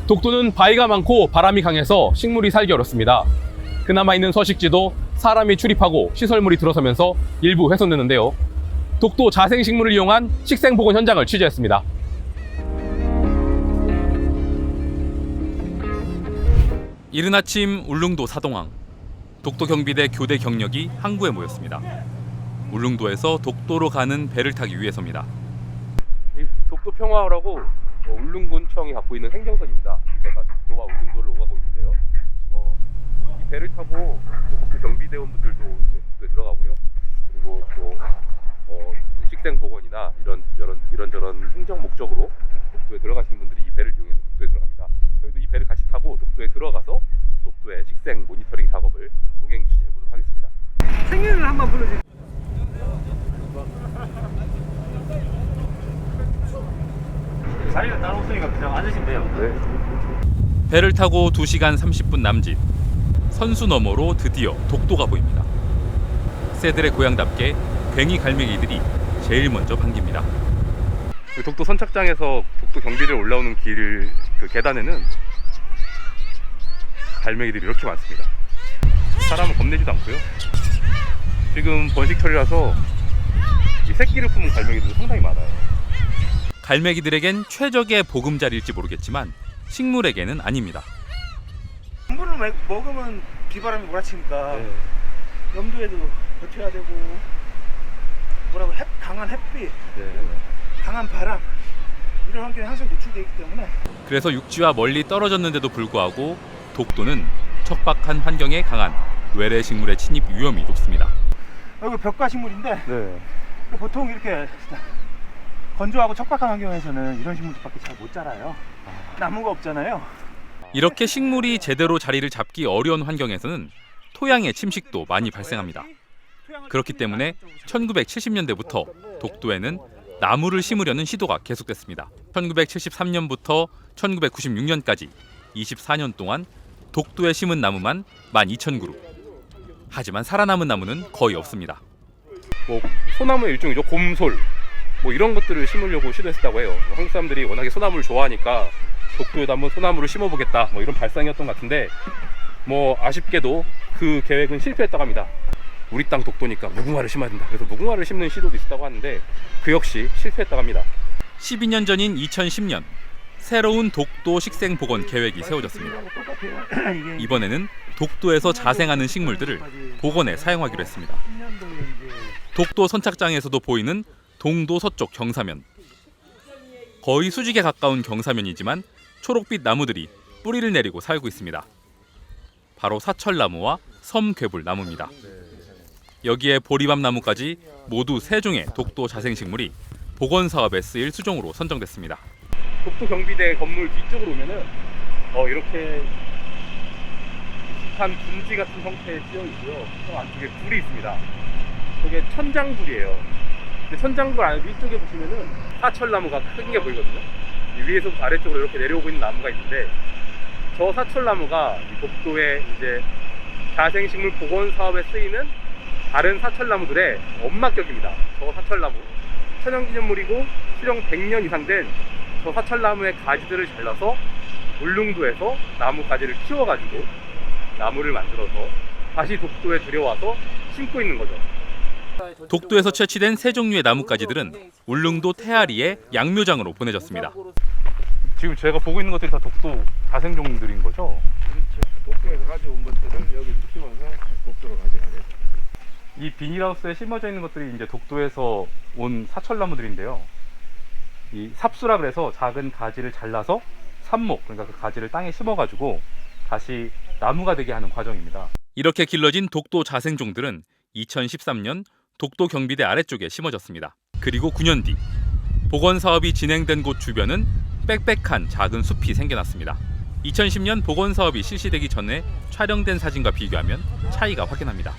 독도는 바위가 많고 바람이 강해서 식물이 살기 어렵습니다. 그나마 있는 서식지도 사람이 출입하고 시설물이 들어서면서 일부 훼손되는데요. 독도 자생식물을 이용한 식생복원 현장을 취재했습니다. 이른 아침 울릉도 사동항. 독도 경비대 교대 경력이 항구에 모였습니다. 울릉도에서 독도로 가는 배를 타기 위해서입니다. 독도 평화호라고 울릉군청이 갖고 있는 행정선입니다. 이 배가 독도와 울릉도를 오가고 있는데요. 이 배를 타고 독도 경비대원분들도 독도에 들어가고요. 그리고 또 식생복원이나 이런저런 행정 목적으로 독도에 들어가시는 분들이 이 배를 이용해서 독도에 들어갑니다. 저희도 이 배를 같이 타고 독도에 들어가서 독도의 식생 모니터링 작업을 동행 취재해 보도록 하겠습니다. 생일을 한번 불러주세요. 자리가 따로 없으니까 그냥 앉으시면 돼요. 네. 배를 타고 2시간 30분 남짓. 선수 너머로 드디어 독도가 보입니다. 새들의 고향답게 괭이 갈매기들이 제일 먼저 반깁니다. 독도 선착장에서 독도 경비대 올라오는 길 그 계단에는 갈매기들이 이렇게 많습니다. 사람은 겁내지도 않고요. 지금 번식철이라서 이 새끼를 품은 갈매기들도 상당히 많아요. 갈매기들에겐 최적의 보금자리일지 모르겠지만 식물에게는 아닙니다. 물을 먹으면 비바람이 몰아치니까 네. 염도에도 버텨야 되고 강한 햇빛, 강한 바람 이런 환경에 항상 노출되어 있기 때문에 그래서 육지와 멀리 떨어졌는데도 불구하고 독도는 척박한 환경에 강한 외래 식물의 침입 위험이 높습니다. 여기 벽과식물인데 네. 보통 이렇게 건조하고 척박한 환경에서는 이런 식물들밖에 잘 못 자라요. 나무가 없잖아요. 이렇게 식물이 제대로 자리를 잡기 어려운 환경에서는 토양의 침식도 많이 발생합니다. 그렇기 때문에 1970년대부터 독도에는 나무를 심으려는 시도가 계속됐습니다. 1973년부터 1996년까지 24년 동안 독도에 심은 나무만 12,000그루. 하지만 살아남은 나무는 거의 없습니다. 소나무의 일종이죠. 곰솔. 이런 것들을 심으려고 시도했다고 해요. 한국 사람들이 워낙에 소나무를 좋아하니까 독도에도 한번 소나무를 심어보겠다. 이런 발상이었던 것 같은데 아쉽게도 그 계획은 실패했다고 합니다. 우리 땅 독도니까 무궁화를 심어야 된다. 그래서 무궁화를 심는 시도도 있었다고 하는데 그 역시 실패했다고 합니다. 12년 전인 2010년 새로운 독도 식생복원 계획이 세워졌습니다. 이번에는 독도에서 자생하는 식물들을 복원에 사용하기로 했습니다. 독도 선착장에서도 보이는 동도 서쪽 경사면. 거의 수직에 가까운 경사면이지만 초록빛 나무들이 뿌리를 내리고 살고 있습니다. 바로 사철나무와 섬괴불나무입니다. 여기에 보리밤나무까지 모두 3종의 독도 자생식물이 복원사업에 쓰일 수종으로 선정됐습니다. 독도 경비대 건물 뒤쪽으로 오면은 이렇게 비슷한 분지 같은 형태의 지형이 있고요. 저 안쪽에 불이 있습니다. 저게 천장불이에요. 근데 천장불 위쪽에 보시면은 사철나무가 큰 게 보이거든요. 위에서부터 아래쪽으로 이렇게 내려오고 있는 나무가 있는데 저 사철나무가 독도의 이제 자생식물 복원 사업에 쓰이는 다른 사철나무들의 엄마격입니다. 저 사철나무 천연기념물이고 수령 100년 이상 된 저 사철나무의 가지들을 잘라서 울릉도에서 나무 가지를 키워가지고 나무를 만들어서 다시 독도에 들여와서 심고 있는 거죠. 독도에서 채취된 3종류의 나무가지들은 울릉도 태아리의 양묘장으로 보내졌습니다. 지금 제가 보고 있는 것들이 다 독도 자생종들인 거죠? 그렇죠. 독도에서 가져온 것들을 여기 키워서 독도로 가져가야 이 비닐하우스에 심어져 있는 것들이 이제 독도에서 온 사철나무들인데요. 이 삽수라 그래서 작은 가지를 잘라서 삽목, 그러니까 그 가지를 땅에 심어가지고 다시 나무가 되게 하는 과정입니다. 이렇게 길러진 독도 자생종들은 2013년 독도 경비대 아래쪽에 심어졌습니다. 그리고 9년 뒤 복원 사업이 진행된 곳 주변은 빽빽한 작은 숲이 생겨났습니다. 2010년 복원 사업이 실시되기 전에 촬영된 사진과 비교하면 차이가 확연합니다.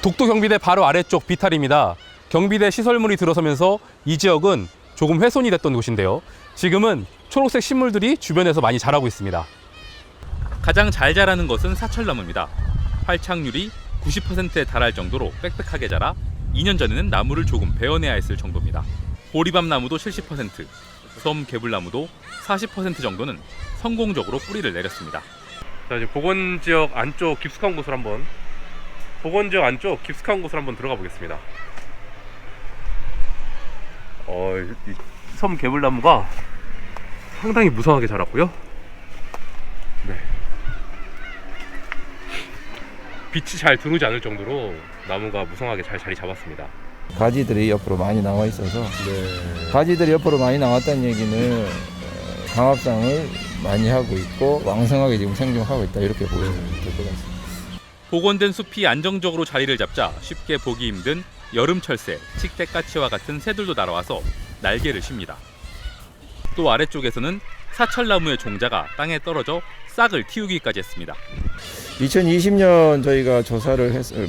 독도 경비대 바로 아래쪽 비탈입니다. 경비대 시설물이 들어서면서 이 지역은 조금 훼손이 됐던 곳인데요. 지금은 초록색 식물들이 주변에서 많이 자라고 있습니다. 가장 잘 자라는 것은 사철나무입니다. 활착률이 90%에 달할 정도로 빽빽하게 자라 2년 전에는 나무를 조금 베어내야 했을 정도입니다. 보리밤나무도 70%, 섬 개불나무도 40% 정도는 성공적으로 뿌리를 내렸습니다. 자, 이제 복원지역 안쪽 깊숙한 곳을 한번 들어가 보겠습니다. 이 섬 개불나무가 상당히 무성하게 자랐고요. 네. 빛이 잘 들어오지 않을 정도로 나무가 무성하게 잘 자리 잡았습니다. 가지들이 옆으로 많이 나와 있어서 가지들이 옆으로 많이 나왔다는 얘기는 강합상을 많이 하고 있고 왕성하게 지금 생존하고 있다, 이렇게 보시면 될 것 같습니다. 복원된 숲이 안정적으로 자리를 잡자 쉽게 보기 힘든 여름철새, 칡대까치와 같은 새들도 날아와서 날개를 쉽니다. 또 아래쪽에서는 사철나무의 종자가 땅에 떨어져 싹을 틔우기까지 했습니다. 2020년 저희가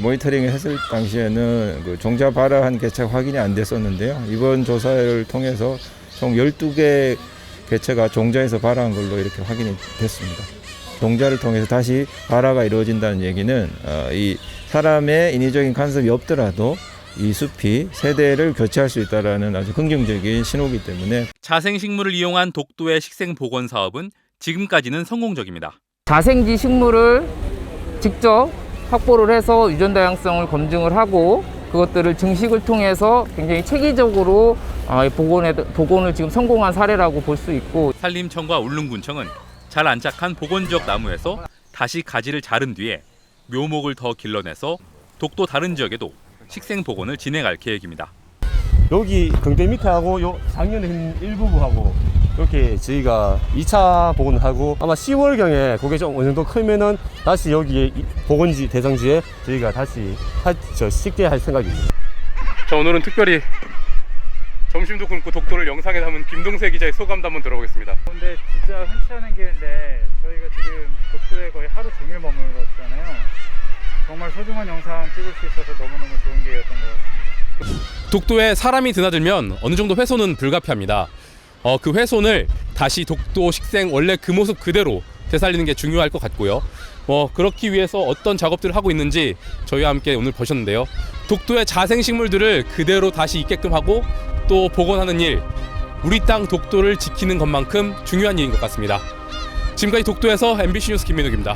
모니터링을 했을 당시에는 그 종자 발화한 개체가 확인이 안 됐었는데요. 이번 조사를 통해서 총 12개 개체가 종자에서 발화한 걸로 이렇게 확인이 됐습니다. 종자를 통해서 다시 발화가 이루어진다는 얘기는 이 사람의 인위적인 간섭이 없더라도 이 숲이 세대를 교체할 수 있다는 아주 긍정적인 신호이기 때문에 자생식물을 이용한 독도의 식생 복원 사업은 지금까지는 성공적입니다. 자생지 식물을 직접 확보를 해서 유전 다양성을 검증을 하고 그것들을 증식을 통해서 굉장히 체계적으로 복원을 지금 성공한 사례라고 볼 수 있고, 산림청과 울릉군청은 잘 안착한 복원지역 나무에서 다시 가지를 자른 뒤에 묘목을 더 길러내서 독도 다른 지역에도 식생 복원을 진행할 계획입니다. 여기 경대 밑에하고 요 작년에 한 일부분하고 이렇게 저희가 2차 복원을 하고 아마 10월경에 그게 좀 어느 정도 크면은 다시 여기에 복원지 대상지에 저희가 다시 식재할 생각입니다. 자, 오늘은 특별히 점심도 굶고 독도를 영상에 담은 김동세 기자의 소감도 한번 들어보겠습니다. 근데 진짜 흔치 않은 기회인데 저희가 지금 독도에 거의 하루 종일 머물렀잖아요. 정말 소중한 영상 찍을 수 있어서 너무너무 좋은 기회였던 것 같습니다. 독도에 사람이 드나들면 어느 정도 훼손은 불가피합니다. 그 훼손을 다시 독도 식생 원래 그 모습 그대로 되살리는 게 중요할 것 같고요. 그렇기 위해서 어떤 작업들을 하고 있는지 저희와 함께 오늘 보셨는데요. 독도의 자생식물들을 그대로 다시 있게끔 하고 또 복원하는 일, 우리 땅 독도를 지키는 것만큼 중요한 일인 것 같습니다. 지금까지 독도에서 MBC 뉴스 김민욱입니다.